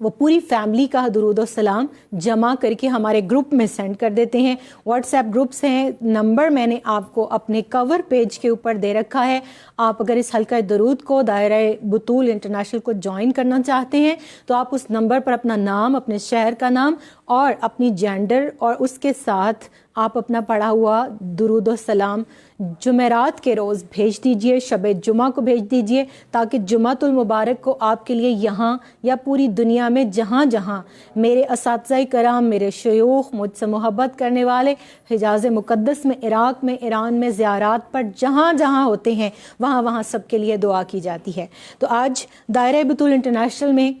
وہ پوری فیملی کا درود و سلام جمع کر کے ہمارے گروپ میں سینڈ کر دیتے ہیں. واٹس ایپ گروپس ہیں, نمبر میں نے آپ کو اپنے کور پیج کے اوپر دے رکھا ہے. آپ اگر اس حلقہ درود کو, دائرہ بطول انٹرنیشنل کو جوائن کرنا چاہتے ہیں تو آپ اس نمبر پر اپنا نام, اپنے شہر کا نام اور اپنی جینڈر اور اس کے ساتھ آپ اپنا پڑھا ہوا درود و سلام جمعرات کے روز بھیج دیجئے, شب جمعہ کو بھیج دیجئے, تاکہ جمعۃ المبارک کو آپ کے لیے یہاں یا پوری دنیا میں جہاں جہاں میرے اساتذہ کرام, میرے شیوخ, مجھ سے محبت کرنے والے حجاز مقدس میں, عراق میں, ایران میں زیارات پر جہاں جہاں ہوتے ہیں وہاں وہاں سب کے لیے دعا کی جاتی ہے. تو آج دائرہ بطول انٹرنیشنل میں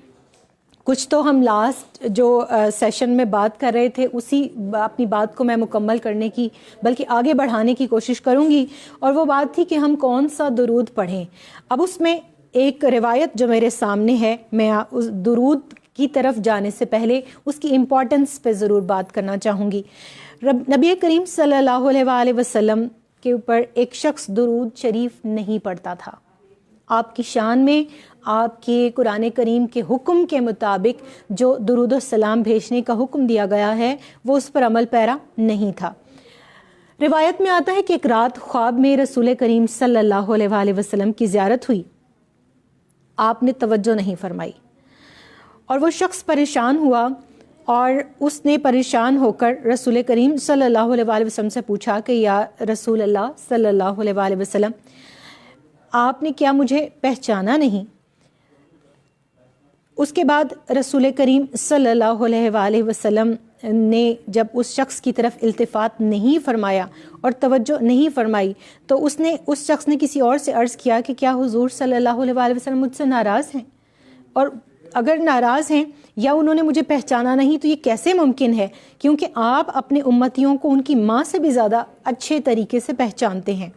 کچھ تو ہم لاسٹ جو سیشن میں بات کر رہے تھے اسی اپنی بات کو میں مکمل کرنے کی بلکہ آگے بڑھانے کی کوشش کروں گی, اور وہ بات تھی کہ ہم کون سا درود پڑھیں. اب اس میں ایک روایت جو میرے سامنے ہے, میں اس درود کی طرف جانے سے پہلے اس کی امپورٹنس پہ ضرور بات کرنا چاہوں گی. نبی کریم صلی اللہ علیہ وآلہ وسلم کے اوپر ایک شخص درود شریف نہیں پڑھتا تھا. آپ کی شان میں آپ کے قرآن کریم کے حکم کے مطابق جو درود و سلام بھیجنے کا حکم دیا گیا ہے وہ اس پر عمل پیرا نہیں تھا. روایت میں آتا ہے کہ ایک رات خواب میں رسول کریم صلی اللہ علیہ وآلہ وسلم کی زیارت ہوئی. آپ نے توجہ نہیں فرمائی اور وہ شخص پریشان ہوا, اور اس نے پریشان ہو کر رسول کریم صلی اللہ علیہ وآلہ وسلم سے پوچھا کہ یا رسول اللہ صلی اللہ علیہ وآلہ وسلم, آپ نے کیا مجھے پہچانا نہیں؟ اس کے بعد رسول کریم صلی اللہ علیہ وآلہ وسلم نے جب اس شخص کی طرف التفات نہیں فرمایا اور توجہ نہیں فرمائی تو اس شخص نے کسی اور سے عرض کیا کہ کیا حضور صلی اللہ علیہ وآلہ وسلم مجھ سے ناراض ہیں؟ اور اگر ناراض ہیں یا انہوں نے مجھے پہچانا نہیں تو یہ کیسے ممکن ہے, کیونکہ آپ اپنے امتیوں کو ان کی ماں سے بھی زیادہ اچھے طریقے سے پہچانتے ہیں.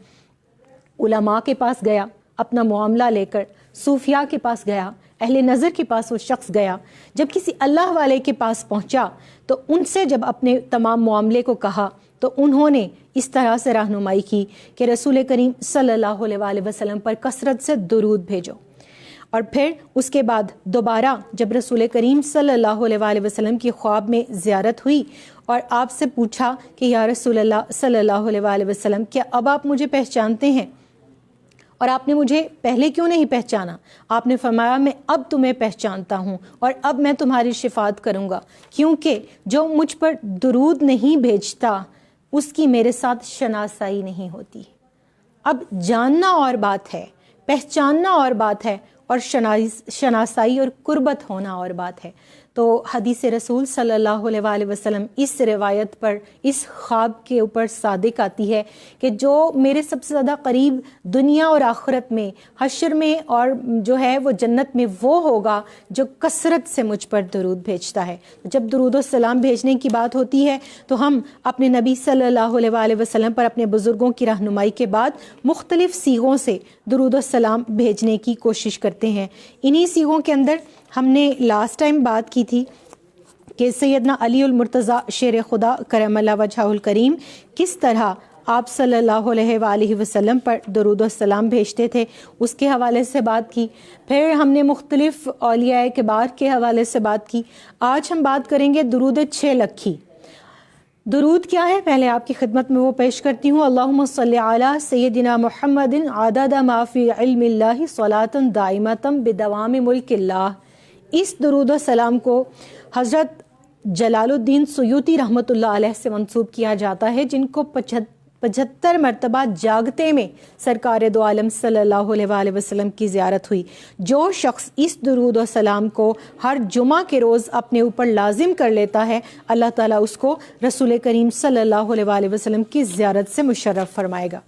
علماء کے پاس گیا اپنا معاملہ لے کر, صوفیاء کے پاس گیا, اہل نظر کے پاس وہ شخص گیا. جب کسی اللہ والے کے پاس پہنچا تو ان سے جب اپنے تمام معاملے کو کہا تو انہوں نے اس طرح سے رہنمائی کی کہ رسول کریم صلی اللہ علیہ وآلہ وسلم پر کثرت سے درود بھیجو. اور پھر اس کے بعد دوبارہ جب رسول کریم صلی اللہ علیہ وآلہ وسلم کی خواب میں زیارت ہوئی اور آپ سے پوچھا کہ یا رسول اللہ صلی اللہ علیہ وآلہ وسلم, کیا اب آپ مجھے پہچانتے ہیں؟ اور آپ نے مجھے پہلے کیوں نہیں پہچانا؟ آپ نے فرمایا میں اب تمہیں پہچانتا ہوں اور اب میں تمہاری شفاعت کروں گا, کیونکہ جو مجھ پر درود نہیں بھیجتا اس کی میرے ساتھ شناسائی نہیں ہوتی. اب جاننا اور بات ہے, پہچاننا اور بات ہے, اور شناسائی اور قربت ہونا اور بات ہے. تو حدیث رسول صلی اللہ علیہ وآلہ وسلم اس روایت پر, اس خواب کے اوپر صادق آتی ہے کہ جو میرے سب سے زیادہ قریب دنیا اور آخرت میں, حشر میں اور جو ہے وہ جنت میں, وہ ہوگا جو کثرت سے مجھ پر درود بھیجتا ہے. جب درود و سلام بھیجنے کی بات ہوتی ہے تو ہم اپنے نبی صلی اللہ علیہ وآلہ وسلم پر اپنے بزرگوں کی رہنمائی کے بعد مختلف صیغوں سے درود و سلام بھیجنے کی کوشش کرتے ہیں. انہی صیغوں کے اندر ہم نے لاسٹ ٹائم بات کی تھی کہ سیدنا علی المرتضیٰ شیر خدا کرم اللہ وجہہ الکریم کس طرح آپ صلی اللہ علیہ وآلہ وسلم پر درود و سلام بھیجتے تھے, اس کے حوالے سے بات کی. پھر ہم نے مختلف اولیاء کبار کے حوالے سے بات کی. آج ہم بات کریں گے درود 6 لکھی. درود کیا ہے پہلے آپ کی خدمت میں وہ پیش کرتی ہوں. اللہم صلی علی سیدنا محمد عدد ما فی علم اللہ صلاۃ دائمۃ بدوام ملک اللہ. اس درود و سلام کو حضرت جلال الدین سیوطی رحمۃ اللہ علیہ سے منسوب کیا جاتا ہے, جن کو 75 مرتبہ جاگتے میں سرکار دو عالم صلی اللہ علیہ وآلہ وسلم کی زیارت ہوئی. جو شخص اس درود و سلام کو ہر جمعہ کے روز اپنے اوپر لازم کر لیتا ہے, اللہ تعالیٰ اس کو رسول کریم صلی اللہ علیہ وآلہ وسلم کی زیارت سے مشرف فرمائے گا.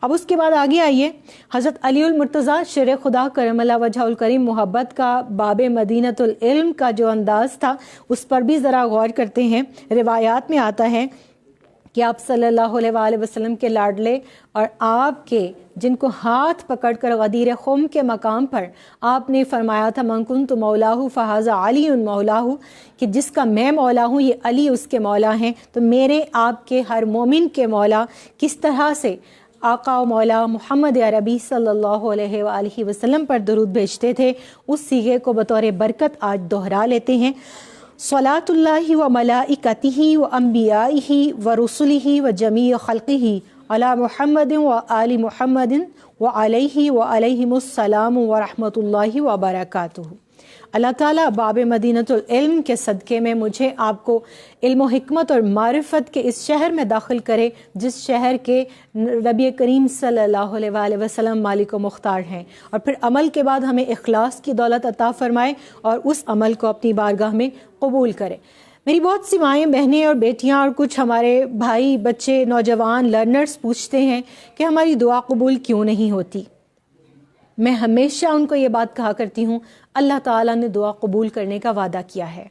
اب اس کے بعد آگے آئیے, حضرت علی المرتضیٰ شیر خدا کرم اللہ وجہ الکریم محبت کا باب مدینۃ العلم کا جو انداز تھا اس پر بھی ذرا غور کرتے ہیں. روایات میں آتا ہے کہ آپ صلی اللہ علیہ وآلہ وسلم کے لاڈلے اور آپ کے جن کو ہاتھ پکڑ کر غدیر خم کے مقام پر آپ نے فرمایا تھا من کنت مولاہ فہذا علی مولاہ, کہ جس کا میں مولا ہوں یہ علی اس کے مولا ہیں. تو میرے آپ کے ہر مومن کے مولا کس طرح سے آقا و مولا محمد عربی صلی اللہ علیہ وآلہ وسلم پر درود بھیجتے تھے، اس صیغے کو بطور برکت آج دہرا لیتے ہیں۔ صلاۃ اللہ و ملائکتہ و انبیائہ و رسلہ و جمیع خلقہ علی محمد و آل محمد و علیہ و علیہم السلام و رحمۃ اللہ وبرکاتہ۔ اللہ تعالیٰ باب مدینۃ العلم کے صدقے میں مجھے آپ کو علم و حکمت اور معرفت کے اس شہر میں داخل کرے جس شہر کے نبی کریم صلی اللہ علیہ وآلہ وسلم مالک و مختار ہیں، اور پھر عمل کے بعد ہمیں اخلاص کی دولت عطا فرمائے اور اس عمل کو اپنی بارگاہ میں قبول کرے۔ میری بہت سی مائیں، بہنیں اور بیٹیاں اور کچھ ہمارے بھائی، بچے، نوجوان لرنرز پوچھتے ہیں کہ ہماری دعا قبول کیوں نہیں ہوتی۔ میں ہمیشہ ان کو یہ بات کہا کرتی ہوں، اللہ تعالیٰ نے دعا قبول کرنے کا وعدہ کیا ہے۔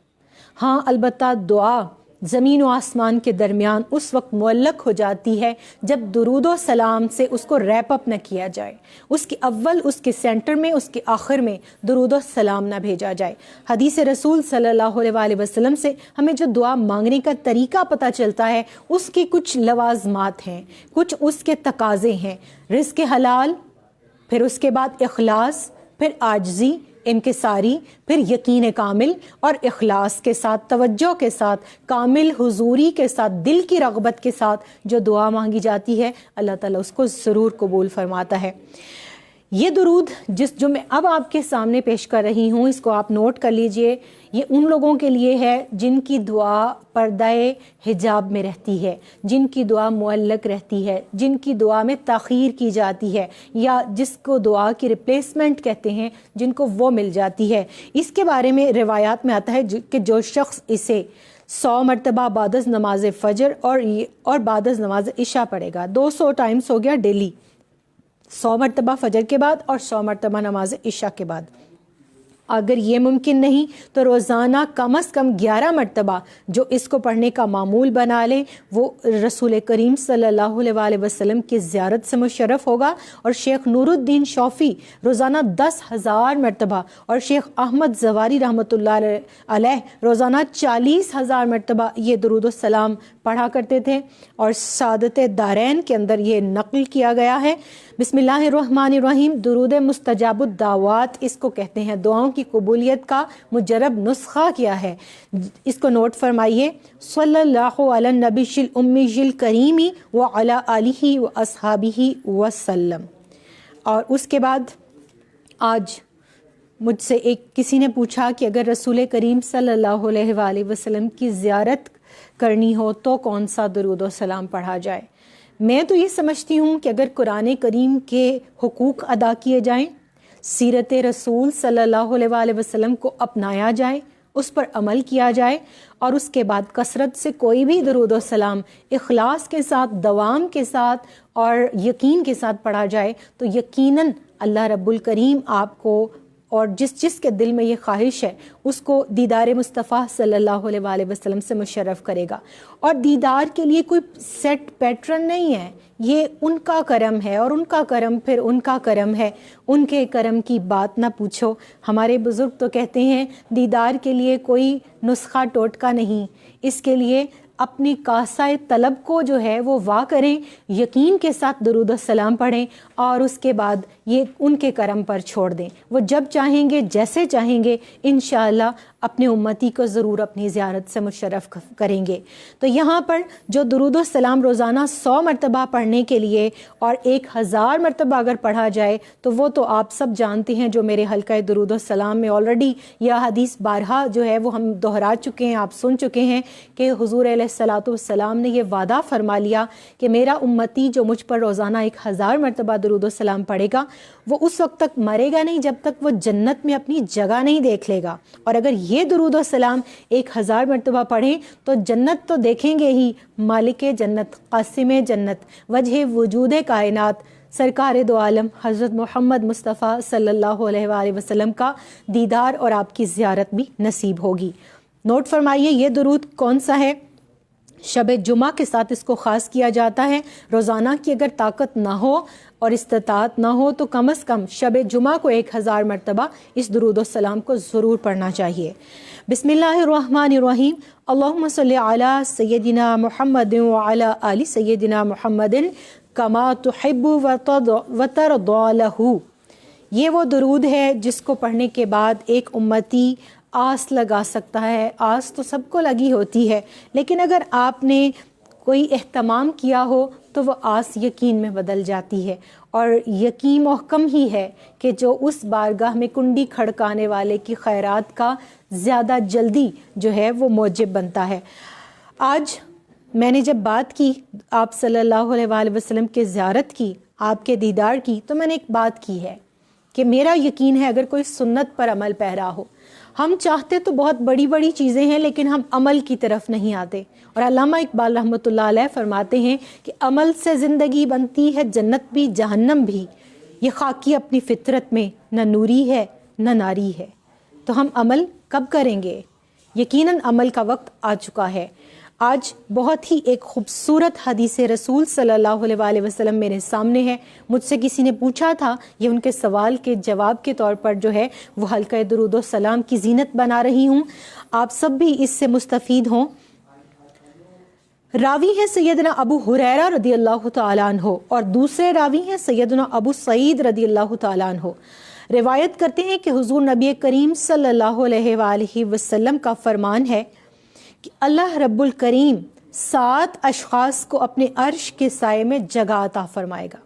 ہاں البتہ دعا زمین و آسمان کے درمیان اس وقت معلق ہو جاتی ہے جب درود و سلام سے اس کو ریپ اپ نہ کیا جائے، اس کے اول، اس کے سینٹر میں، اس کے آخر میں درود و سلام نہ بھیجا جائے۔ حدیث رسول صلی اللہ علیہ وآلہ وسلم سے ہمیں جو دعا مانگنے کا طریقہ پتہ چلتا ہے، اس کے کچھ لوازمات ہیں، کچھ اس کے تقاضے ہیں۔ رزق حلال، پھر اس کے بعد اخلاص، پھر عاجزی، انکساری، پھر یقین کامل اور اخلاص کے ساتھ، توجہ کے ساتھ، کامل حضوری کے ساتھ، دل کی رغبت کے ساتھ جو دعا مانگی جاتی ہے، اللہ تعالیٰ اس کو ضرور قبول فرماتا ہے۔ یہ درود جو میں اب آپ کے سامنے پیش کر رہی ہوں، اس کو آپ نوٹ کر لیجئے۔ یہ ان لوگوں کے لیے ہے جن کی دعا پردہ حجاب میں رہتی ہے، جن کی دعا معلق رہتی ہے، جن کی دعا میں تاخیر کی جاتی ہے، یا جس کو دعا کی ریپلیسمنٹ کہتے ہیں، جن کو وہ مل جاتی ہے۔ اس کے بارے میں روایات میں آتا ہے کہ جو شخص اسے 100 مرتبہ بعد از نماز فجر اور بعد از نماز عشاء پڑھے گا، 200 ٹائمز ہو گیا ڈیلی، 100 مرتبہ فجر کے بعد اور 100 مرتبہ نماز عشاء کے بعد۔ اگر یہ ممکن نہیں تو روزانہ کم از کم 11 مرتبہ جو اس کو پڑھنے کا معمول بنا لیں، وہ رسول کریم صلی اللہ علیہ وآلہ وسلم کی زیارت سے مشرف ہوگا۔ اور شیخ نور الدین شوفی روزانہ 10,000 مرتبہ اور شیخ احمد زواری رحمۃ اللہ علیہ روزانہ 40,000 مرتبہ یہ درود السلام پڑھا کرتے تھے، اور سعادت دارین کے اندر یہ نقل کیا گیا ہے۔ بسم اللہ الرحمن الرحیم، درود مستجاب الدعوات اس کو کہتے ہیں، دعاؤں کی قبولیت کا مجرب نسخہ کیا ہے، اس کو نوٹ فرمائیے۔ صلی اللہ علی النبی الامی الکریم وعلی آلہ واصحابہ وسلم۔ اور اس کے بعد آج مجھ سے کسی نے پوچھا کہ اگر رسول کریم صلی اللہ علیہ وآلہ وسلم کی زیارت کرنی ہو تو کون سا درود و سلام پڑھا جائے۔ میں تو یہ سمجھتی ہوں کہ اگر قرآن کریم کے حقوق ادا کیے جائیں، سیرت رسول صلی اللہ علیہ وآلہ وسلم کو اپنایا جائے، اس پر عمل کیا جائے، اور اس کے بعد کثرت سے کوئی بھی درود و سلام اخلاص کے ساتھ، دوام کے ساتھ اور یقین کے ساتھ پڑھا جائے، تو یقیناً اللہ رب الکریم آپ کو اور جس کے دل میں یہ خواہش ہے اس کو دیدار مصطفیٰ صلی اللہ علیہ وآلہ وسلم سے مشرف کرے گا۔ اور دیدار کے لیے کوئی سیٹ پیٹرن نہیں ہے، یہ ان کا کرم ہے، اور ان کا کرم پھر ان کا کرم ہے، ان کے کرم کی بات نہ پوچھو۔ ہمارے بزرگ تو کہتے ہیں دیدار کے لیے کوئی نسخہ ٹوٹکا نہیں، اس کے لیے اپنی کاسۂ طلب کو جو ہے وہ وا کریں، یقین کے ساتھ درود السلام پڑھیں، اور اس کے بعد یہ ان کے کرم پر چھوڑ دیں۔ وہ جب چاہیں گے، جیسے چاہیں گے، انشاءاللہ اپنے امتی کو ضرور اپنی زیارت سے مشرف کریں گے۔ تو یہاں پر جو درود السلام روزانہ 100 مرتبہ پڑھنے کے لیے اور 1000 مرتبہ اگر پڑھا جائے تو وہ تو آپ سب جانتے ہیں، جو میرے حلقہ درود السلام میں آلریڈی یہ حدیث بارہا جو ہے وہ ہم دہرا چکے ہیں، آپ سن چکے ہیں کہ حضور علیہ الصلوۃ والسلام نے یہ وعدہ فرما لیا کہ میرا امتی جو مجھ پر روزانہ 1000 مرتبہ درود السلام پڑھے گا، وہ اس وقت تک مرے گا نہیں جب تک وہ جنت میں اپنی جگہ نہیں دیکھ لے گا۔ اور اگر یہ درود السلام 1000 مرتبہ پڑھیں تو جنت تو دیکھیں گے ہی، مالک جنت، قاسم جنت، وجہ وجود کائنات، سرکار دو عالم حضرت محمد مصطفیٰ صلی اللہ علیہ وآلہ وسلم کا دیدار اور آپ کی زیارت بھی نصیب ہوگی۔ نوٹ فرمائیے یہ درود کون سا ہے؟ شب جمعہ کے ساتھ اس کو خاص کیا جاتا ہے۔ روزانہ کی اگر طاقت نہ ہو اور استطاعت نہ ہو تو کم از کم شب جمعہ کو 1000 مرتبہ اس درود السلام کو ضرور پڑھنا چاہیے۔ بسم اللہ الرحمن الرحیم، اللہم صلی علی سیدنا محمد وعلی آل سیدنا محمد کما تحب وترضى لہ، یہ وہ درود ہے جس کو پڑھنے کے بعد ایک امتی آس لگا سکتا ہے۔ آس تو سب کو لگی ہوتی ہے، لیکن اگر آپ نے کوئی اہتمام کیا ہو تو وہ آس یقین میں بدل جاتی ہے، اور یقین محکم ہی ہے کہ جو اس بارگاہ میں کنڈی کھڑکانے والے کی خیرات کا زیادہ جلدی جو ہے وہ موجب بنتا ہے۔ آج میں نے جب بات کی آپ صلی اللہ علیہ وآلہ وسلم کے زیارت کی، آپ کے دیدار کی، تو میں نے ایک بات کی ہے کہ میرا یقین ہے اگر کوئی سنت پر عمل پیرا ہو، ہم چاہتے تو بہت بڑی بڑی چیزیں ہیں لیکن ہم عمل کی طرف نہیں آتے، اور علامہ اقبال رحمۃ اللہ علیہ فرماتے ہیں کہ عمل سے زندگی بنتی ہے جنت بھی جہنم بھی، یہ خاکی اپنی فطرت میں نہ نوری ہے نہ ناری ہے۔ تو ہم عمل کب کریں گے؟ یقیناً عمل کا وقت آ چکا ہے۔ آج بہت ہی ایک خوبصورت حدیث رسول صلی اللہ علیہ وآلہ وسلم میرے سامنے ہے۔ مجھ سے کسی نے پوچھا تھا، یہ ان کے سوال کے جواب کے طور پر جو ہے وہ حلقہ درود و سلام کی زینت بنا رہی ہوں، آپ سب بھی اس سے مستفید ہوں۔ راوی ہیں سیدنا ابو ہریرہ رضی اللہ تعالیٰ عنہ، اور دوسرے راوی ہیں سیدنا ابو سعید رضی اللہ تعالیٰ عنہ۔ روایت کرتے ہیں کہ حضور نبی کریم صلی اللہ علیہ وآلہ وسلم کا فرمان ہے کہ اللہ رب الکریم 7 اشخاص کو اپنے عرش کے سائے میں جگہ عطا فرمائے گا۔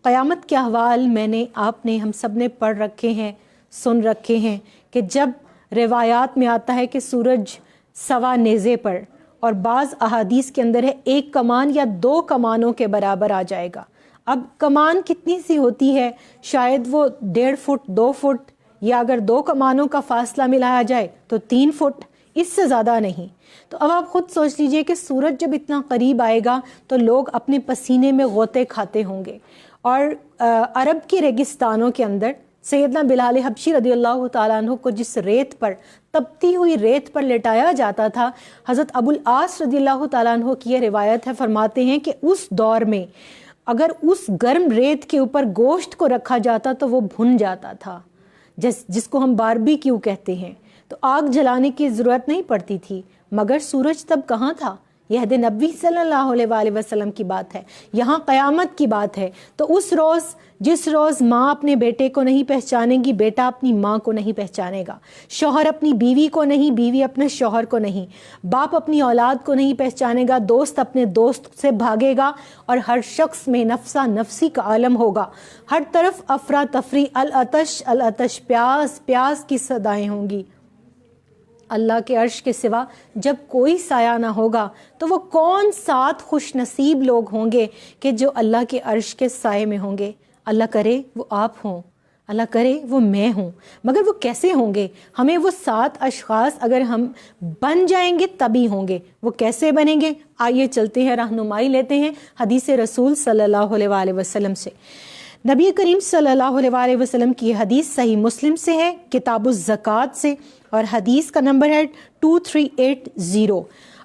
قیامت کے احوال میں نے، آپ نے، ہم سب نے پڑھ رکھے ہیں، سن رکھے ہیں کہ جب روایات میں آتا ہے کہ سورج سوا نیزے پر، اور بعض احادیث کے اندر ہے 1 کمان یا 2 کمانوں کے برابر آ جائے گا۔ اب کمان کتنی سی ہوتی ہے؟ شاید وہ 1.5 فٹ 2 فٹ، یا اگر 2 کمانوں کا فاصلہ ملایا جائے تو 3 فٹ، اس سے زیادہ نہیں۔ تو اب آپ خود سوچ لیجئے کہ سورج جب اتنا قریب آئے گا تو لوگ اپنے پسینے میں غوطے کھاتے ہوں گے، اور عرب کی ریگستانوں کے اندر سیدنا بلال حبشی رضی اللہ تعالیٰ عنہ کو جس ریت پر، تپتی ہوئی ریت پر لٹایا جاتا تھا، حضرت ابو العاص رضی اللہ تعالیٰ عنہ کی یہ روایت ہے، فرماتے ہیں کہ اس دور میں اگر اس گرم ریت کے اوپر گوشت کو رکھا جاتا تو وہ بھن جاتا تھا، جس کو ہم باربی کیو کہتے ہیں، تو آگ جلانے کی ضرورت نہیں پڑتی تھی۔ مگر سورج تب کہاں تھا؟ یہ عہد نبوی صلی اللہ علیہ وآلہ وسلم کی بات ہے، یہاں قیامت کی بات ہے۔ تو اس روز، جس روز ماں اپنے بیٹے کو نہیں پہچانے گی، بیٹا اپنی ماں کو نہیں پہچانے گا، شوہر اپنی بیوی کو نہیں، بیوی اپنے شوہر کو نہیں، باپ اپنی اولاد کو نہیں پہچانے گا، دوست اپنے دوست سے بھاگے گا، اور ہر شخص میں نفسا نفسی کا عالم ہوگا، ہر طرف افراتفری، العطش العطش، پیاس پیاس کی صدائیں ہوں گی۔ اللہ کے عرش کے سوا جب کوئی سایہ نہ ہوگا تو وہ کون 7 خوش نصیب لوگ ہوں گے کہ جو اللہ کے عرش کے سائے میں ہوں گے؟ اللہ کرے وہ آپ ہوں، اللہ کرے وہ میں ہوں، مگر وہ کیسے ہوں گے؟ ہمیں وہ 7 اشخاص اگر ہم بن جائیں گے تبھی ہوں گے۔ وہ کیسے بنیں گے؟ آئیے چلتے ہیں، رہنمائی لیتے ہیں حدیث رسول صلی اللہ علیہ وآلہ وسلم سے۔ نبی کریم صلی اللہ علیہ وآلہ وسلم کی حدیث صحیح مسلم سے ہے، کتاب الزکوٰۃ سے، اور حدیث کا نمبر ہے 2380۔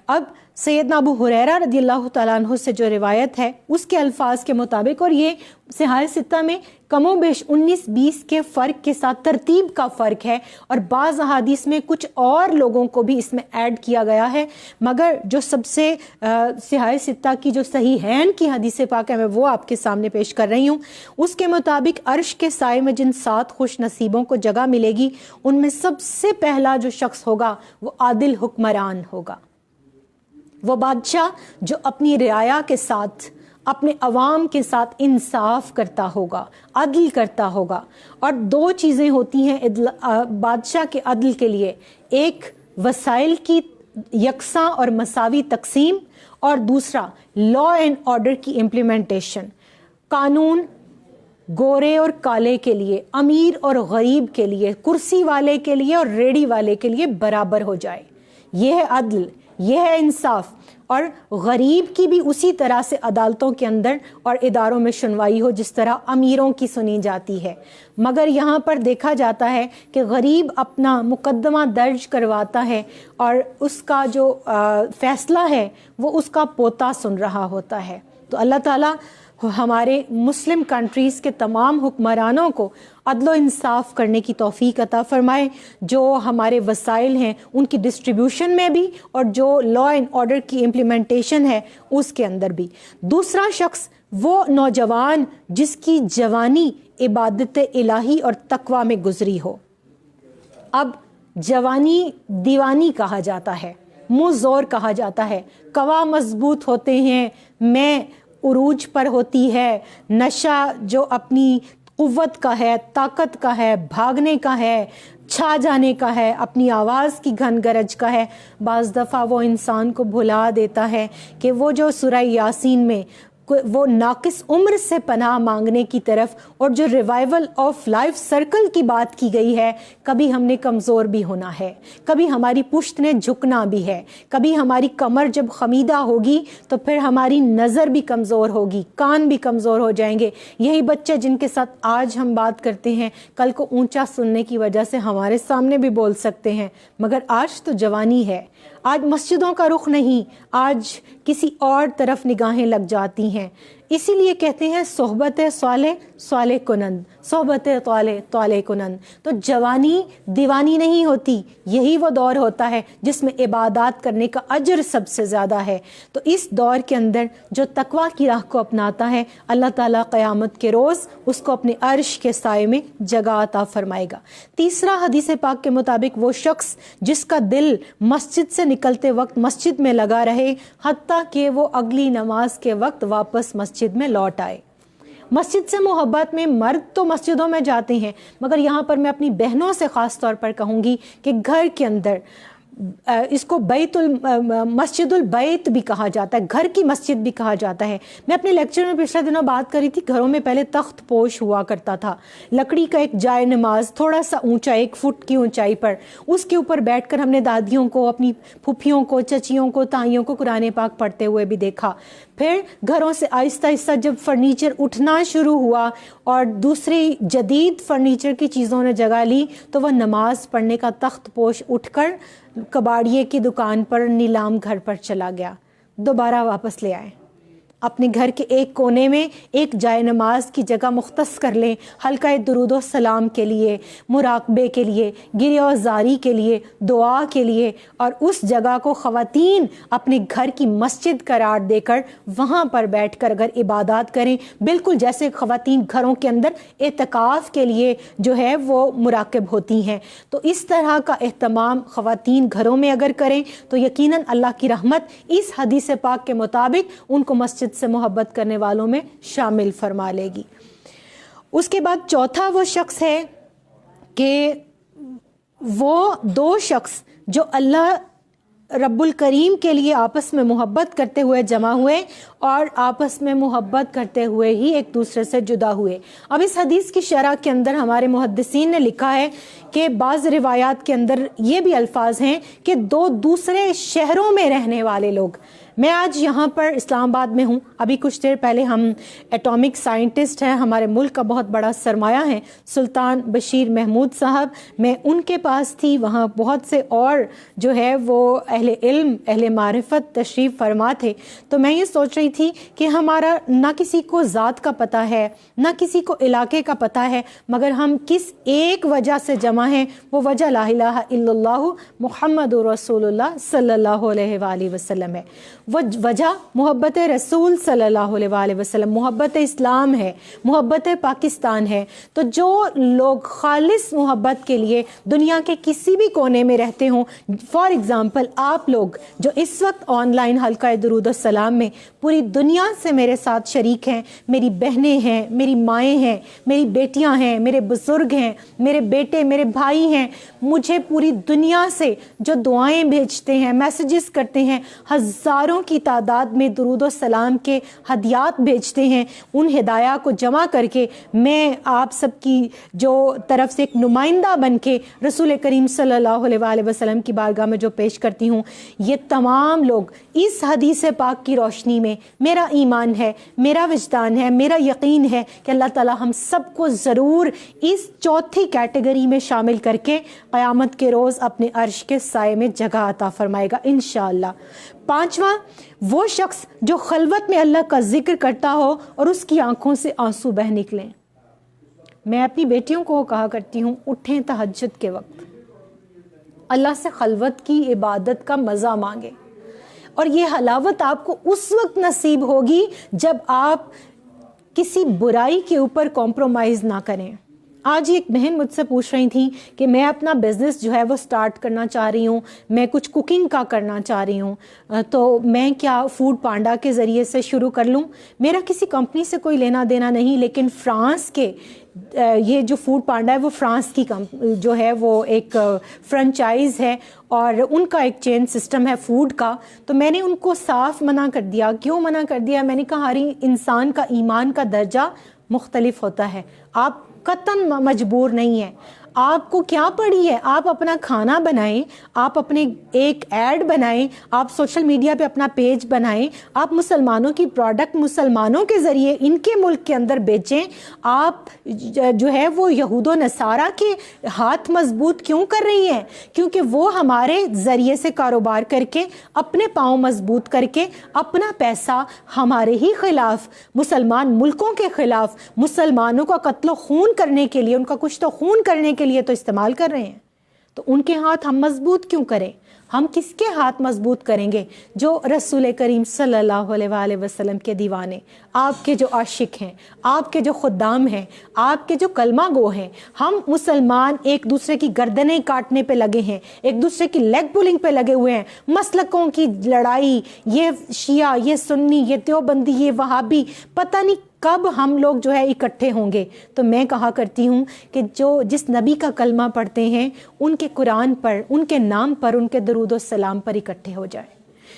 اب سیدنا ابو ہریرہ رضی اللہ تعالیٰ عنہ سے جو روایت ہے اس کے الفاظ کے مطابق، اور یہ صحاح ستہ میں کم و بیش 19-20 کے فرق کے ساتھ ترتیب کا فرق ہے، اور بعض احادیث میں کچھ اور لوگوں کو بھی اس میں ایڈ کیا گیا ہے، مگر جو سب سے صحاح ستہ کی جو صحیحین کی حدیث پاک ہے میں وہ آپ کے سامنے پیش کر رہی ہوں۔ اس کے مطابق عرش کے سائے میں جن 7 خوش نصیبوں کو جگہ ملے گی، ان میں سب سے پہلا جو شخص ہوگا وہ عادل حکمران ہوگا، وہ بادشاہ جو اپنی رعایا کے ساتھ، اپنے عوام کے ساتھ انصاف کرتا ہوگا، عدل کرتا ہوگا۔ اور 2 چیزیں ہوتی ہیں بادشاہ کے عدل کے لیے، ایک وسائل کی یکساں اور مساوی تقسیم، اور دوسرا لا اینڈ آرڈر کی امپلیمنٹیشن۔ قانون گورے اور کالے کے لیے، امیر اور غریب کے لیے، کرسی والے کے لیے اور ریڑھی والے کے لیے برابر ہو جائے، یہ ہے عدل، یہ ہے انصاف۔ اور غریب کی بھی اسی طرح سے عدالتوں کے اندر اور اداروں میں سنوائی ہو جس طرح امیروں کی سنی جاتی ہے۔ مگر یہاں پر دیکھا جاتا ہے کہ غریب اپنا مقدمہ درج کرواتا ہے اور اس کا جو فیصلہ ہے وہ اس کا پوتا سن رہا ہوتا ہے۔ تو اللہ تعالیٰ ہمارے مسلم کنٹریز کے تمام حکمرانوں کو عدل و انصاف کرنے کی توفیق عطا فرمائے، جو ہمارے وسائل ہیں ان کی ڈسٹریبیوشن میں بھی اور جو لا اینڈ آرڈر کی امپلیمنٹیشن ہے اس کے اندر بھی۔ دوسرا شخص وہ نوجوان جس کی جوانی عبادت الہی اور تقوی میں گزری ہو. اب جوانی دیوانی کہا جاتا ہے، منہ زور کہا جاتا ہے، قوا مضبوط ہوتے ہیں، میں عروج پر ہوتی ہے، نشہ جو اپنی قوت کا ہے، طاقت کا ہے، بھاگنے کا ہے، چھا جانے کا ہے، اپنی آواز کی گھن گرج کا ہے. بعض دفعہ وہ انسان کو بھلا دیتا ہے کہ وہ جو سورہ یاسین میں وہ ناقص عمر سے پناہ مانگنے کی طرف اور جو ریوائیول آف لائف سرکل کی بات کی گئی ہے، کبھی ہم نے کمزور بھی ہونا ہے، کبھی ہماری پشت نے جھکنا بھی ہے، کبھی ہماری کمر جب خمیدہ ہوگی تو پھر ہماری نظر بھی کمزور ہوگی، کان بھی کمزور ہو جائیں گے. یہی بچے جن کے ساتھ آج ہم بات کرتے ہیں کل کو اونچا سننے کی وجہ سے ہمارے سامنے بھی بول سکتے ہیں، مگر آج تو جوانی ہے، آج مسجدوں کا رخ نہیں، آج کسی اور طرف نگاہیں لگ جاتی ہیں. اسی لیے کہتے ہیں صحبت صالح صالح کنند، صحبت طالح طالح کنند. تو جوانی دیوانی نہیں ہوتی، یہی وہ دور ہوتا ہے جس میں عبادات کرنے کا اجر سب سے زیادہ ہے. تو اس دور کے اندر جو تقوی کی راہ کو اپناتا ہے، اللہ تعالیٰ قیامت کے روز اس کو اپنے عرش کے سائے میں جگہ عطا فرمائے گا. تیسرا حدیث پاک کے مطابق وہ شخص جس کا دل مسجد سے نکلتے وقت مسجد میں لگا رہے حتیٰ کہ وہ اگلی نماز کے وقت واپس مسجد میں لوٹ آئے. مسجد سے محبت میں مرد تو مسجدوں میں جاتے ہیں، مگر یہاں پر میں اپنی بہنوں سے خاص طور پر کہوں گی کہ گھر کے اندر اس کو مسجد البیت بھی کہا جاتا ہے، گھر کی مسجد بھی کہا جاتا ہے. میں اپنے لیکچر میں پچھلے دنوں بات کری تھی، گھروں میں پہلے تخت پوش ہوا کرتا تھا، لکڑی کا ایک جائے نماز تھوڑا سا اونچا 1 فٹ کی اونچائی پر، اس کے اوپر بیٹھ کر ہم نے دادیوں کو، اپنی پھپھیوں کو، چچیوں کو، تائیوں کو قرآن پاک پڑھتے ہوئے بھی دیکھا. پھر گھروں سے آہستہ آہستہ جب فرنیچر اٹھنا شروع ہوا اور دوسری جدید فرنیچر کی چیزوں نے جگہ لی تو وہ نماز پڑھنے کا تخت پوش اٹھ کر کباڑیے کی دکان پر نیلام گھر پر چلا گیا. دوبارہ واپس لے آئے، اپنے گھر کے ایک کونے میں ایک جائے نماز کی جگہ مختص کر لیں، حلقہ درود و سلام کے لیے، مراقبے کے لیے، گریہ و زاری کے لیے، دعا کے لیے، اور اس جگہ کو خواتین اپنے گھر کی مسجد قرار دے کر وہاں پر بیٹھ کر اگر عبادات کریں، بالکل جیسے خواتین گھروں کے اندر اعتکاف کے لیے جو ہے وہ مراقب ہوتی ہیں. تو اس طرح کا اہتمام خواتین گھروں میں اگر کریں تو یقیناً اللہ کی رحمت اس حدیث پاک کے مطابق ان کو مسجد سے محبت کرنے والوں میں شامل فرما لے گی. اس کے بعد چوتھا وہ شخص ہے کہ وہ 2 شخص جو اللہ رب الکریم کے لیے آپس میں محبت کرتے ہوئے جمع ہوئے اور آپس میں محبت کرتے ہوئے ہی ایک دوسرے سے جدا ہوئے. اب اس حدیث کی شرح کے اندر ہمارے محدثین نے لکھا ہے کہ بعض روایات کے اندر یہ بھی الفاظ ہیں کہ 2 دوسرے شہروں میں رہنے والے لوگ. میں آج یہاں پر اسلام آباد میں ہوں، ابھی کچھ دیر پہلے ہم ایٹامک سائنٹسٹ ہیں، ہمارے ملک کا بہت بڑا سرمایہ ہے سلطان بشیر محمود صاحب، میں ان کے پاس تھی، وہاں بہت سے اور جو ہے وہ اہل علم اہل معرفت تشریف فرما تھے. تو میں یہ سوچ رہی تھی کہ ہمارا نہ کسی کو ذات کا پتہ ہے نہ کسی کو علاقے کا پتہ ہے، مگر ہم کس ایک وجہ سے جمع ہیں، وہ وجہ لا الہ الا اللہ محمد رسول اللہ صلی اللہ علیہ وآلہ وسلم ہے. وہ وجہ محبت رسول صلی اللہ علیہ وآلہ وسلم، محبت اسلام ہے، محبت پاکستان ہے. تو جو لوگ خالص محبت کے لیے دنیا کے کسی بھی کونے میں رہتے ہوں، فار ایگزامپل آپ لوگ جو اس وقت آن لائن حلقہ درود السلام میں پوری دنیا سے میرے ساتھ شریک ہیں، میری بہنیں ہیں، میری مائیں ہیں، میری بیٹیاں ہیں، میرے بزرگ ہیں، میرے بیٹے، میرے بھائی ہیں، مجھے پوری دنیا سے جو دعائیں بھیجتے ہیں، میسیجز کرتے ہیں، ہزاروں کی تعداد میں درود و سلام کے ہدیات بھیجتے ہیں، ان ہدایات کو جمع کر کے میں آپ سب کی جو طرف سے ایک نمائندہ بن کے رسول کریم صلی اللہ علیہ وآلہ وسلم کی بارگاہ میں جو پیش کرتی ہوں. یہ تمام لوگ اس حدیث پاک کی روشنی میں میرا ایمان ہے، میرا وجدان ہے، میرا یقین ہے کہ اللہ تعالی ہم سب کو ضرور اس چوتھی کیٹیگری میں شامل کر کے قیامت کے روز اپنے عرش کے سائے میں جگہ عطا فرمائے گا انشاءاللہ. 5واں وہ شخص جو خلوت میں اللہ کا ذکر کرتا ہو اور اس کی آنکھوں سے آنسو بہ نکلیں. میں اپنی بیٹیوں کو کہا کرتی ہوں، اٹھیں تہجد کے وقت، اللہ سے خلوت کی عبادت کا مزہ مانگیں، اور یہ حلاوت آپ کو اس وقت نصیب ہوگی جب آپ کسی برائی کے اوپر کمپرومائز نہ کریں. آج ایک بہن مجھ سے پوچھ رہی تھی کہ میں اپنا بزنس جو ہے وہ سٹارٹ کرنا چاہ رہی ہوں, میں کچھ کوکنگ کا کرنا چاہ رہی ہوں, تو میں کیا فوڈ پانڈا کے ذریعے سے شروع کر لوں؟ میرا کسی کمپنی سے کوئی لینا دینا نہیں, لیکن فرانس کے یہ جو فوڈ پانڈا ہے وہ فرانس کی جو ہے وہ ایک فرنچائز ہے اور ان کا ایک چین سسٹم ہے فوڈ کا. تو میں نے ان کو صاف منع کر دیا. کیوں منع کر دیا؟ میں نے کہا ہر انسان کا ایمان کا درجہ مختلف ہوتا ہے, آپ قطعاً مجبور نہیں ہیں. آپ کو کیا پڑی ہے؟ آپ اپنا کھانا بنائیں, آپ اپنے ایک ایڈ بنائیں, آپ سوشل میڈیا پہ اپنا پیج بنائیں, آپ مسلمانوں کی پروڈکٹ مسلمانوں کے ذریعے ان کے ملک کے اندر بیچیں. آپ جو ہے وہ یہود و نصارہ کے ہاتھ مضبوط کیوں کر رہی ہیں؟ کیونکہ وہ ہمارے ذریعے سے کاروبار کر کے اپنے پاؤں مضبوط کر کے اپنا پیسہ ہمارے ہی خلاف, مسلمان ملکوں کے خلاف, مسلمانوں کا قتل و خون کرنے کے لیے, ان کا کچھ تو خون کرنے کے لیے تو استعمال کر رہے ہیں. تو ان کے ہاتھ ہم مضبوط کیوں کریں؟ ہم کس کے ہاتھ مضبوط کریں گے؟ جو رسول کریم صلی اللہ علیہ وآلہ وسلم کے دیوانے, آپ کے جو عاشق ہیں, آپ کے جو خدام ہیں, آپ کے جو کلمہ گو ہیں. ہم مسلمان ایک دوسرے کی گردنیں کاٹنے پہ لگے ہیں, ایک دوسرے کی لیگ پولنگ پہ لگے ہوئے ہیں, مسلکوں کی لڑائی, یہ شیعہ, یہ سنی, یہ دیوبندی, یہ وہابی, پتہ نہیں کب ہم لوگ جو ہے اکٹھے ہوں گے. تو میں کہا کرتی ہوں کہ جس نبی کا کلمہ پڑھتے ہیں ان کے قرآن پر, ان کے نام پر, ان کے درود و سلام پر اکٹھے ہو جائیں.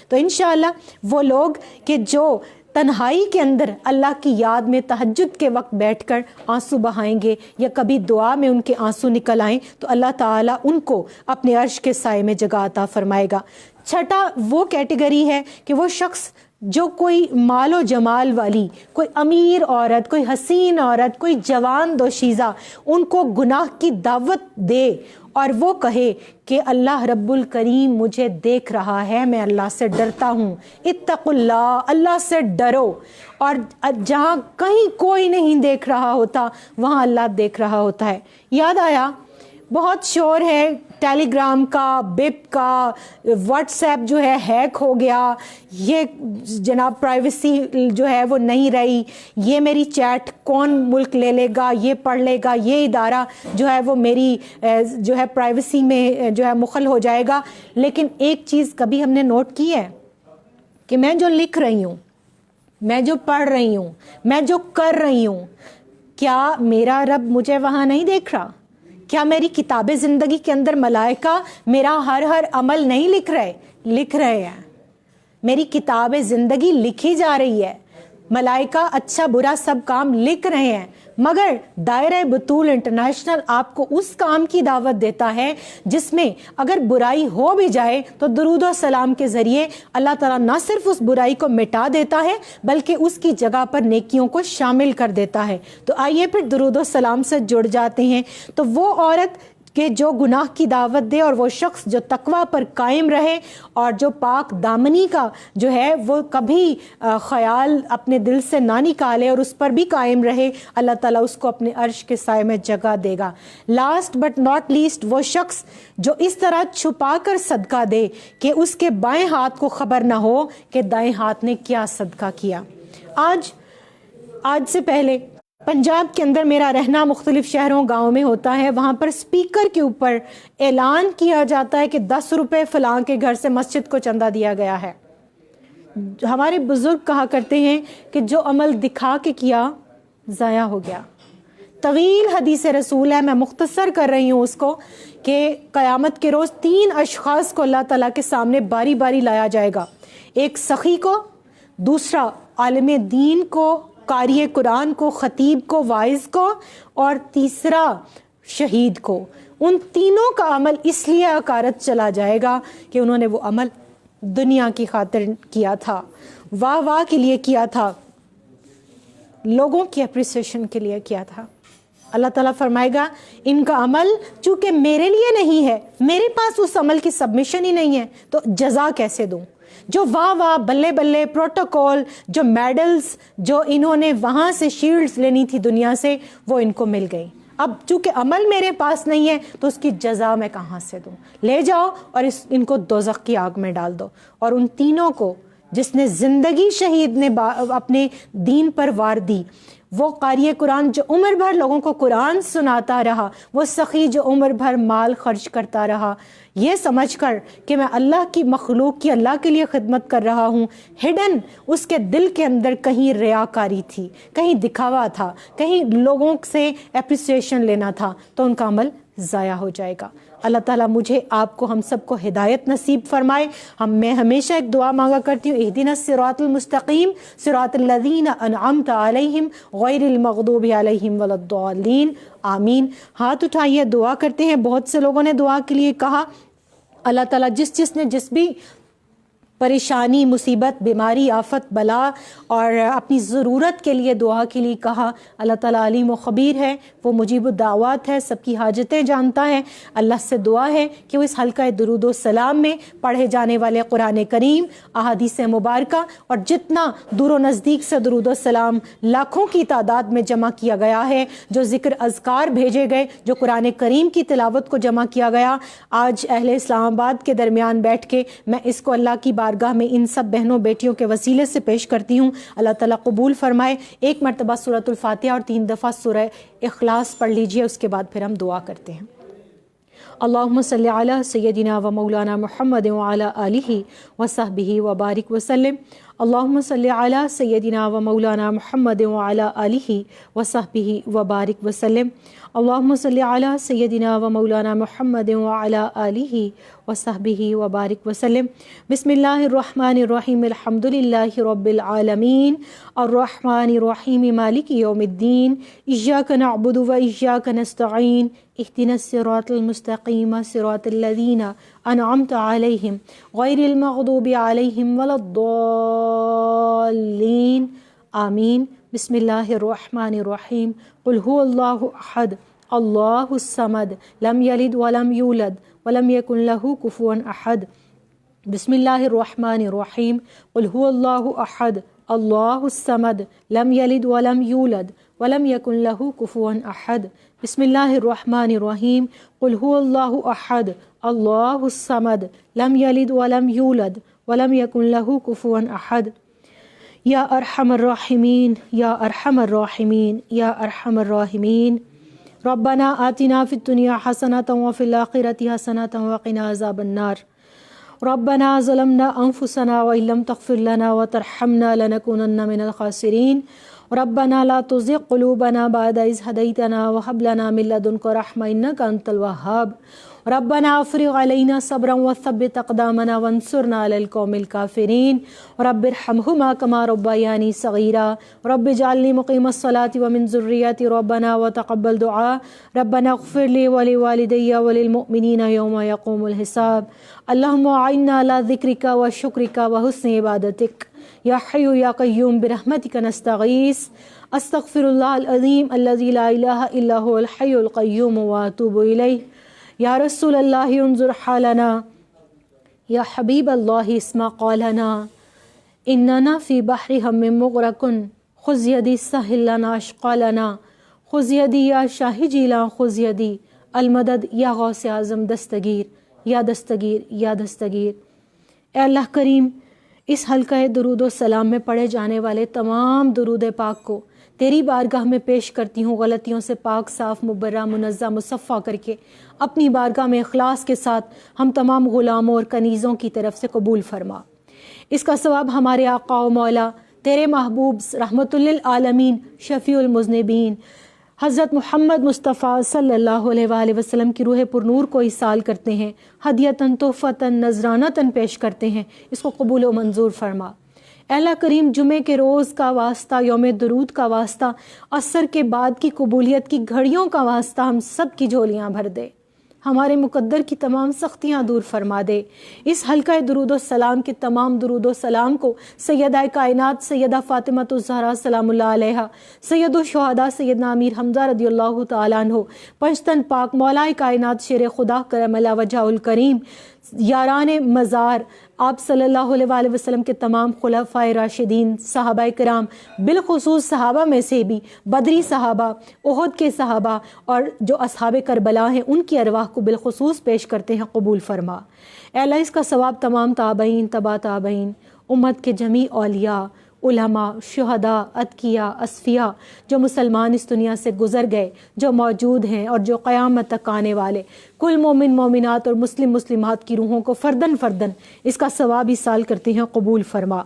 تو انشاءاللہ وہ لوگ کہ جو تنہائی کے اندر اللہ کی یاد میں تہجد کے وقت بیٹھ کر آنسو بہائیں گے یا کبھی دعا میں ان کے آنسو نکل آئیں, تو اللہ تعالیٰ ان کو اپنے عرش کے سائے میں جگہ عطا فرمائے گا. چھٹا وہ کیٹیگری ہے کہ وہ شخص جو کوئی مال و جمال والی, کوئی امیر عورت, کوئی حسین عورت, کوئی جوان دوشیزہ ان کو گناہ کی دعوت دے اور وہ کہے کہ اللہ رب الکریم مجھے دیکھ رہا ہے, میں اللہ سے ڈرتا ہوں, اتقوا اللہ, اللہ سے ڈرو. اور جہاں کہیں کوئی نہیں دیکھ رہا ہوتا وہاں اللہ دیکھ رہا ہوتا ہے. یاد آیا بہت شور ہے ٹیلی گرام کا, بپ کا, واٹس ایپ جو ہے ہیک ہو گیا, یہ جناب پرائیویسی جو ہے وہ نہیں رہی, یہ میری چیٹ کون ملک لے لے گا, یہ پڑھ لے گا, یہ ادارہ جو ہے وہ میری جو ہے پرائیویسی میں جو ہے مخل ہو جائے گا. لیکن ایک چیز کبھی ہم نے نوٹ کی ہے کہ میں جو لکھ رہی ہوں, میں جو پڑھ رہی ہوں, میں جو کر رہی ہوں, کیا میرا رب مجھے وہاں نہیں دیکھ رہا؟ کیا میری کتاب زندگی کے اندر ملائکہ میرا ہر عمل نہیں لکھ رہے ہیں؟ میری کتاب زندگی لکھی جا رہی ہے, ملائکہ اچھا برا سب کام لکھ رہے ہیں, مگر دائرہ بطول انٹرنیشنل آپ کو اس کام کی دعوت دیتا ہے جس میں اگر برائی ہو بھی جائے تو درود و سلام کے ذریعے اللہ تعالیٰ نہ صرف اس برائی کو مٹا دیتا ہے بلکہ اس کی جگہ پر نیکیوں کو شامل کر دیتا ہے. تو آئیے پھر درود و سلام سے جڑ جاتے ہیں. تو وہ عورت کہ جو گناہ کی دعوت دے اور وہ شخص جو تقوی پر قائم رہے اور جو پاک دامنی کا جو ہے وہ کبھی خیال اپنے دل سے نہ نکالے اور اس پر بھی قائم رہے, اللہ تعالیٰ اس کو اپنے عرش کے سائے میں جگہ دے گا. لاسٹ بٹ ناٹ لیسٹ وہ شخص جو اس طرح چھپا کر صدقہ دے کہ اس کے بائیں ہاتھ کو خبر نہ ہو کہ دائیں ہاتھ نے کیا صدقہ کیا. آج سے پہلے پنجاب کے اندر میرا رہنا مختلف شہروں گاؤں میں ہوتا ہے, وہاں پر سپیکر کے اوپر اعلان کیا جاتا ہے کہ 10 روپے فلاں کے گھر سے مسجد کو چندہ دیا گیا ہے. ہمارے بزرگ کہا کرتے ہیں کہ جو عمل دکھا کے کیا ضائع ہو گیا. طویل حدیث رسول ہے, میں مختصر کر رہی ہوں اس کو, کہ قیامت کے روز 3 اشخاص کو اللہ تعالیٰ کے سامنے باری باری لایا جائے گا. ایک سخی کو, دوسرا عالم دین کو, قاری قرآن کو, خطیب کو, واعظ کو, اور تیسرا شہید کو. ان تینوں کا عمل اس لیے عکارت چلا جائے گا کہ انہوں نے وہ عمل دنیا کی خاطر کیا تھا, واہ واہ کے لیے کیا تھا, لوگوں کی اپریسیشن کے لیے کیا تھا. اللہ تعالیٰ فرمائے گا ان کا عمل چونکہ میرے لیے نہیں ہے, میرے پاس اس عمل کی سبمیشن ہی نہیں ہے, تو جزا کیسے دوں؟ جو واہ واہ بلے بلے پروٹوکول, جو میڈلز جو انہوں نے وہاں سے شیلڈز لینی تھی دنیا سے, وہ ان کو مل گئی. اب چونکہ عمل میرے پاس نہیں ہے تو اس کی جزا میں کہاں سے دوں؟ لے جاؤ اور ان کو دوزخ کی آگ میں ڈال دو. اور ان تینوں کو جس نے زندگی شہید نے اپنے دین پر وار دی, وہ قاری قرآن جو عمر بھر لوگوں کو قرآن سناتا رہا، وہ سخی جو عمر بھر مال خرچ کرتا رہا، یہ سمجھ کر کہ میں اللہ کی مخلوق کی اللہ کے لیے خدمت کر رہا ہوں، ہڈن اس کے دل کے اندر کہیں ریاکاری تھی، کہیں دکھاوا تھا، کہیں لوگوں سے اپریسیشن لینا تھا، تو ان کا عمل ضائع ہو جائے گا۔ اللہ تعالیٰ مجھے آپ کو ہم سب کو ہدایت نصیب فرمائے۔ میں ہمیشہ ایک دعا مانگا کرتی ہوں، اہدنا الصراط المستقیم صراط الذین انعمت علیہم غیر المغضوب علیہم ولا الضالین، آمین۔ ہاتھ اٹھائیے، دعا کرتے ہیں۔ بہت سے لوگوں نے دعا کے لیے کہا، اللہ تعالیٰ جس نے جس بھی پریشانی، مصیبت، بیماری، آفت، بلا اور اپنی ضرورت کے لیے دعا کے لیے کہا، اللہ تعالیٰ علیم و خبیر ہے، وہ مجیب الدعوات ہے، سب کی حاجتیں جانتا ہے۔ اللہ سے دعا ہے کہ وہ اس حلقہ درود و سلام میں پڑھے جانے والے قرآن کریم، احادیث مبارکہ اور جتنا دور و نزدیک سے درود و سلام لاکھوں کی تعداد میں جمع کیا گیا ہے، جو ذکر اذکار بھیجے گئے، جو قرآن کریم کی تلاوت کو جمع کیا گیا، آج اہل اسلام آباد کے درمیان بیٹھ کے میں اس کو اللہ کی بارگاہ میں ان سب بہنوں بیٹیوں کے وسیلے سے پیش کرتی ہوں۔ اللہ تعالیٰ قبول فرمائے۔ ایک مرتبہ سورۃ الفاتحہ اور 3 دفعہ سورہ اخلاص پڑھ لیجئے، اس کے بعد پھر ہم دعا کرتے ہیں۔ اللہم صلی علی سیدنا و مولانا محمد وعلی آلہ وصحبہ وبارک وسلم۔ اللہم صلی علی سیدنا و مولانا محمد وعلی آلہ وصحبہ وبارک وسلم۔ اللہم صلی علی سیدنا و مولانا محمد وعلی آلہ وصحبہ وبارک وسلم۔ بسم اللہ الرحمن الرحیم، الحمد للہ رب العالمین، الرحمن الرحیم، مالک یوم الدین، ایاک نعبد و ایاک نستعین، اہدنا الصراط المستقیم صراط الذین انعمت علیہم غیر المغضوب علیہم ولا الضالین، آمین۔ بسم اللہ الرحمن الرحیم، قل هو اللہ احد اللہ الصمد لم یلد ولم یولد ولم یکن له کفوا احد۔ بسم اللہ الرحمن الرحیم، قل هو اللہ احد اللہ الصمد لم یلد ولم یولد ولم یکن له کفوا احد۔ بسم اللہ الرحمن الرحیم، قل هو اللہ احد اللہ الصمد لم یلد ولم یولد ولم یکن له کفوا احد۔ یا ارحم الراحمین، یا ارحم الراحمین، یا ارحم الراحمین۔ ربنا آتنا فی الدنیا حسنۃ وفی الآخرۃ حسنۃ وقنا عذاب النار۔ ربنا ظلمنا انفسنا وان لم تغفر لنا وترحمنا لنکونن من الخاسرین۔ ربنا لا تزغ قلوبنا بعد إذ هديتنا وهب لنا من لدنك رحمة إنك أنت الوهاب۔ ربنا افرغ علينا صبرا وثبت أقدامنا وانصرنا على القوم الكافرين۔ رب ارحمهما كما ربياني صغيرا۔ رب اجعلني مقيم الصلاة ومن ذريتي ربنا وتقبل دعاء۔ ربنا اغفر لي ولوالدي وللمؤمنين يوم يقوم الحساب۔ اللهم أعنا على ذكرك وشكرك وحسن عبادتك، یا حی یا قیوم برحمتک نستغیث۔ استغفر اللہ العظیم الذی لا الہ الا هو الحی القیوم واتوب الیہ۔ یا رسول اللہ انظر حالنا، یا حبیب اللہ اسمع قولنا، اننا فی بحر ہم مغرق، خذ یدی سہل لنا اشقالنا، خذ یدی یا شاہ جیلاں خذ یدی، المدد یا غوث اعظم دستگیر، یا دستگیر، یا دستگیر۔ اے اللہ کریم، اس حلقہ درود و سلام میں پڑھے جانے والے تمام درود پاک کو تیری بارگاہ میں پیش کرتی ہوں، غلطیوں سے پاک، صاف، مبرہ، منزہ، مصفہ کر کے اپنی بارگاہ میں اخلاص کے ساتھ ہم تمام غلاموں اور کنیزوں کی طرف سے قبول فرما۔ اس کا ثواب ہمارے آقا و مولا، تیرے محبوب رحمت للعالمین، شفیع المذنبین حضرت محمد مصطفیٰ صلی اللہ علیہ وآلہ وسلم کی روح پر نور کو ایصال کرتے ہیں، ہدیتاً، تحفتاً، نذرانتاً پیش کرتے ہیں، اس کو قبول و منظور فرما۔ اے اللہ کریم، جمعے کے روز کا واسطہ، یوم درود کا واسطہ، عصر کے بعد کی قبولیت کی گھڑیوں کا واسطہ ہم سب کی جھولیاں بھر دے، ہمارے مقدر کی تمام سختیاں دور فرما دے۔ اس حلقہ درود و سلام کے تمام درود و سلام کو سیدہ کائنات سیدہ فاطمہ الزہرا سلام اللہ علیہا، سید الشہداء سیدنا امیر حمزہ رضی اللہ تعالیٰ عنہ، پنجتن پاک مولا کائنات شیر خدا کرم اللہ وجہ الکریم، یاران مزار آپ صلی اللہ علیہ وآلہ وسلم کے تمام خلفائے راشدین، صحابہ کرام، بالخصوص صحابہ میں سے بھی بدری صحابہ، احد کے صحابہ اور جو اصحاب کربلا ہیں، ان کی ارواح کو بالخصوص پیش کرتے ہیں، قبول فرما۔ اے اللہ، اس کا ثواب تمام تابعین، تبا تابعین، امت کے جمیع اولیاء، علماء، شہداء، اتقیاء، اصفیاء جو مسلمان اس دنیا سے گزر گئے، جو موجود ہیں اور جو قیامت تک آنے والے، کل مومن مومنات اور مسلم مسلمات کی روحوں کو فردن فردن اس کا ثواب ایصال کرتے ہیں، قبول فرما۔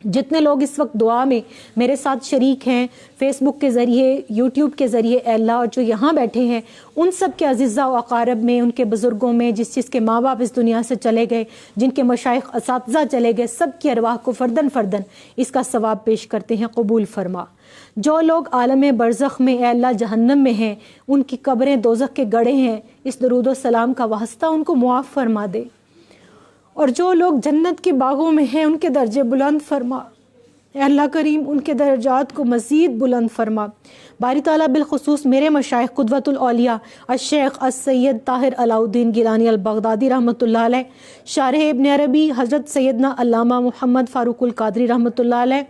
جتنے لوگ اس وقت دعا میں میرے ساتھ شریک ہیں، فیس بک کے ذریعے، یوٹیوب کے ذریعے، اے اللہ، اور جو یہاں بیٹھے ہیں ان سب کے عزیزہ و اقارب میں، ان کے بزرگوں میں، جس کے ماں باپ اس دنیا سے چلے گئے، جن کے مشائخ اساتذہ چلے گئے، سب کی ارواح کو فردن فردن اس کا ثواب پیش کرتے ہیں، قبول فرما۔ جو لوگ عالم برزخ میں، اے اللہ، جہنم میں ہیں، ان کی قبریں دوزخ کے گڑھے ہیں، اس درود و سلام کا واسطہ ان کو معاف فرما دے، اور جو لوگ جنت کے باغوں میں ہیں ان کے درجے بلند فرما، اے اللہ کریم ان کے درجات کو مزید بلند فرما۔ باری تعالیٰ بالخصوص میرے مشائخ قدوۃ الاولیاء الشیخ السید طاہر علاء الدین گیلانی البغدادی رحمۃ اللہ علیہ، شارح ابن عربی حضرت سیدنا علامہ محمد فاروق القادری رحمۃ اللہ علیہ،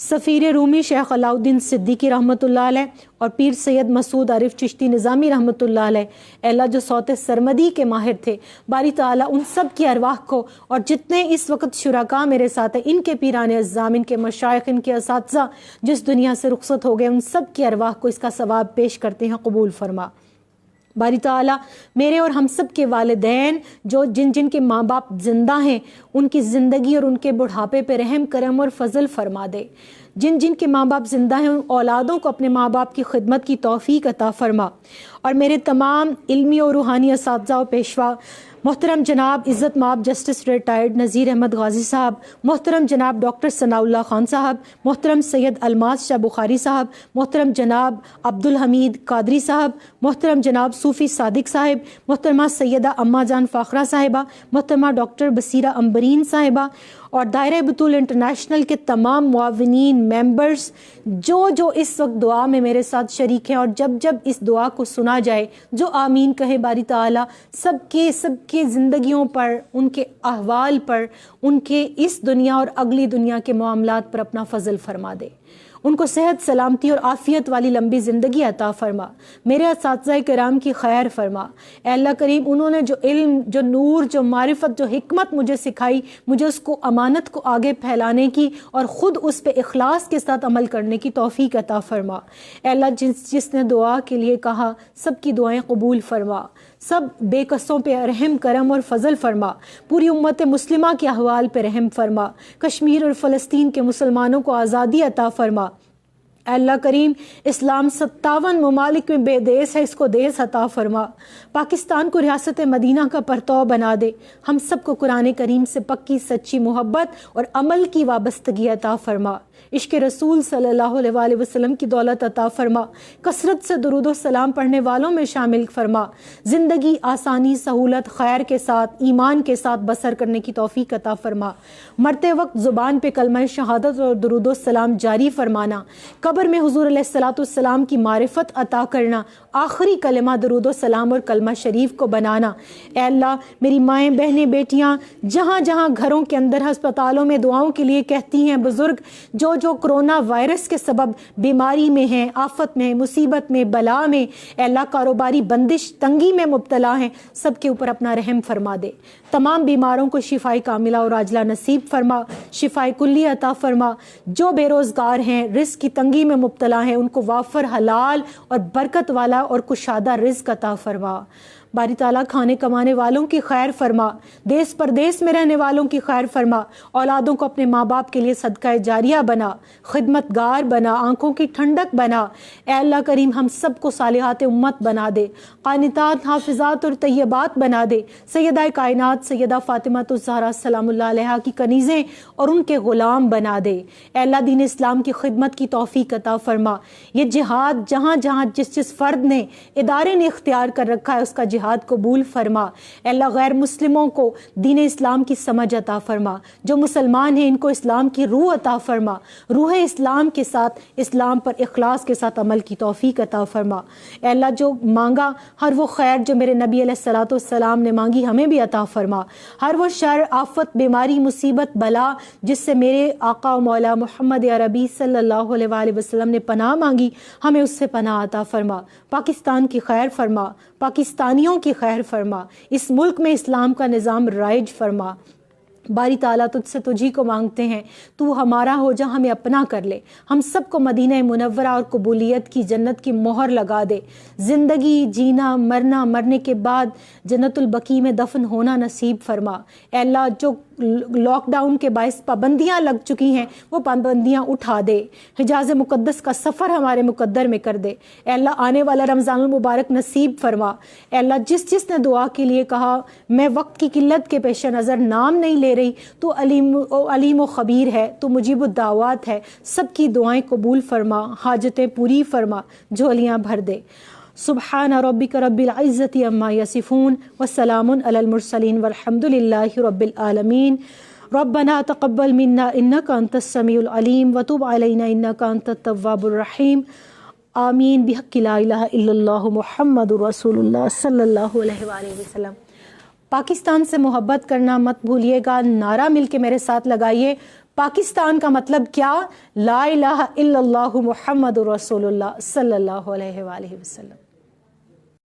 سفیر رومی شیخ علاء الدین صدیقی رحمۃ اللہ علیہ، اور پیر سید مسعود عارف چشتی نظامی رحمۃ اللہ علیہ، اے اللہ جو صوت سرمدی کے ماہر تھے، باری تعالیٰ ان سب کی ارواح کو، اور جتنے اس وقت شرکاء میرے ساتھ ہیں، ان کے پیران اعظام، ان کے مشائخ، ان کے اساتذہ جس دنیا سے رخصت ہو گئے، ان سب کی ارواح کو اس کا ثواب پیش کرتے ہیں، قبول فرما۔ باری تعالیٰ میرے اور ہم سب کے والدین جو جن کے ماں باپ زندہ ہیں، ان کی زندگی اور ان کے بڑھاپے پہ رحم کرم اور فضل فرما دے۔ جن کے ماں باپ زندہ ہیں ان اولادوں کو اپنے ماں باپ کی خدمت کی توفیق عطا فرما، اور میرے تمام علمی اور روحانی اساتذہ و پیشوا، محترم جناب عزت مآب جسٹس ریٹائرڈ نذیر احمد غازی صاحب، محترم جناب ڈاکٹر ثناء اللہ خان صاحب، محترم سید الماس شاہ بخاری صاحب، محترم جناب عبدالحمید قادری صاحب، محترم جناب صوفی صادق صاحب، محترمہ سیدہ اما جان فاخرہ صاحبہ، محترمہ ڈاکٹر بصیرہ امبرین صاحبہ، اور دائرہ بطول انٹرنیشنل کے تمام معاونین، ممبرز جو اس وقت دعا میں میرے ساتھ شریک ہیں، اور جب اس دعا کو سنا جائے جو آمین کہے، باری تعالیٰ سب کے زندگیوں پر، ان کے احوال پر، ان کے اس دنیا اور اگلی دنیا کے معاملات پر اپنا فضل فرما دے، ان کو صحت، سلامتی اور عافیت والی لمبی زندگی عطا فرما، میرے اساتذہ کرام کی خیر فرما۔ اے اللہ کریم انہوں نے جو علم، جو نور، جو معرفت، جو حکمت مجھے سکھائی، مجھے اس کو امانت کو آگے پھیلانے کی اور خود اس پہ اخلاص کے ساتھ عمل کرنے کی توفیق عطا فرما۔ اے اللہ جس نے دعا کے لیے کہا سب کی دعائیں قبول فرما، سب بے کسوں پہ رحم کرم اور فضل فرما، پوری امت مسلمہ کے احوال پہ رحم فرما، کشمیر اور فلسطین کے مسلمانوں کو آزادی عطا فرما۔ اے اللہ کریم اسلام 57 ممالک میں بے دیس ہے، اس کو دیس عطا فرما، پاکستان کو ریاست مدینہ کا پرتو بنا دے، ہم سب کو قرآن کریم سے پکی سچی محبت اور عمل کی وابستگی عطا فرما، عشق رسول صلی اللہ علیہ وآلہ وسلم کی دولت عطا فرما، کثرت سے درود و سلام پڑھنے والوں میں شامل فرما، زندگی آسانی، سہولت، خیر کے ساتھ، ایمان کے ساتھ بسر کرنے کی توفیق عطا فرما، مرتے وقت زبان پہ کلمہ شہادت اور درود و سلام جاری فرمانا، قبر میں حضور علیہ الصلوۃ والسلام کی معرفت عطا کرنا، آخری کلمہ درود و سلام اور کلمہ شریف کو بنانا۔ اے اللہ میری مائیں، بہنیں، بیٹیاں جہاں گھروں کے اندر، ہسپتالوں میں دعاؤں کے لیے کہتی ہیں، بزرگ جو کرونا وائرس کے سبب بیماری میں ہیں، آفت میں، مصیبت میں، بلا میں، اے اللہ کاروباری بندش، تنگی میں مبتلا ہیں، سب کے اوپر اپنا رحم فرما دے، تمام بیماروں کو شفائے کاملہ اور عاجلہ نصیب فرما، شفائے کلی عطا فرما، جو بے روزگار ہیں، رزق کی تنگی میں مبتلا ہیں، ان کو وافر، حلال اور برکت والا اور کشادہ رزق عطا فرما۔ باری تعالیٰ کھانے کمانے والوں کی خیر فرما، دیس پردیس میں رہنے والوں کی خیر فرما، اولادوں کو اپنے ماں باپ کے لیے صدقہ جاریہ بنا، خدمت گار بنا، آنکھوں کی ٹھنڈک بنا۔ اے اللہ کریم ہم سب کو صالحات امت بنا دے، قانتات، حافظات اور طیبات بنا دے، سیدہ کائنات سیدہ فاطمہ الزہرا سلام اللہ علیہا کی کنیزیں اور ان کے غلام بنا دے۔ اے اللہ دین اسلام کی خدمت کی توفیق عطا فرما، یہ جہاد جہاں جس فرد نے، ادارے نے اختیار کر رکھا ہے، اس کا جہاد قبول فرما۔ اے اللہ غیر مسلموں کو دین اسلام کی سمجھ عطا فرما، جو مسلمان ہیں ان کو اسلام کی روح عطا فرما، روح اسلام کے ساتھ، اسلام پر اخلاص کے ساتھ عمل کی توفیق عطا فرما۔ اے اللہ جو مانگا ہر وہ خیر جو میرے نبی علیہ الصلوۃ والسلام نے مانگی ہمیں بھی عطا فرما، ہر وہ شر، آفت، بیماری، مصیبت، بلا جس سے میرے آقا و مولا محمد عربی صلی اللہ علیہ وآلہ وسلم نے پناہ مانگی ہمیں اس سے پناہ عطا فرما، پاکستان کی خیر فرما، پاکستانیوں کی خیر فرما، اس ملک میں اسلام کا نظام رائج فرما۔ باری تعالیٰ تجھ سے تجھی کو مانگتے ہیں، تو ہمارا ہو جا، ہمیں اپنا کر لے، ہم سب کو مدینہ منورہ اور قبولیت کی جنت کی مہر لگا دے، زندگی جینا مرنا، مرنے کے بعد جنت البقیع میں دفن ہونا نصیب فرما۔ اے اللہ جو لاک ڈاؤن کے باعث پابندیاں لگ چکی ہیں وہ پابندیاں اٹھا دے، حجاز مقدس کا سفر ہمارے مقدر میں کر دے۔ اے اللہ آنے والا رمضان المبارک نصیب فرما۔ اے اللہ جس نے دعا کے لیے کہا میں وقت کی قلت کے پیش نظر نام نہیں لے رہی، تو علیم و خبیر ہے، تو مجیب الدعوات ہے، سب کی دعائیں قبول فرما، حاجتیں پوری فرما، جھولیاں بھر دے۔ سبحان ربک رب العزت عما یصفون وسلام علی المرسلین والحمد للہ رب العالمین۔ ربنا تقبل منا انک انت السمیع العلیم وتب علینا انک انت التواب الرحیم۔ آمین بحق لا الہ الا اللہ محمد رسول اللہ صلی اللہ علیہ وآلہ وسلم۔ پاکستان سے محبت کرنا مت بھولیے گا، نعرہ مل کے میرے ساتھ لگائیے۔ پاکستان کا مطلب کیا؟ لا الہ الا اللہ محمد رسول اللہ صلی اللہ علیہ وآلہ وسلم۔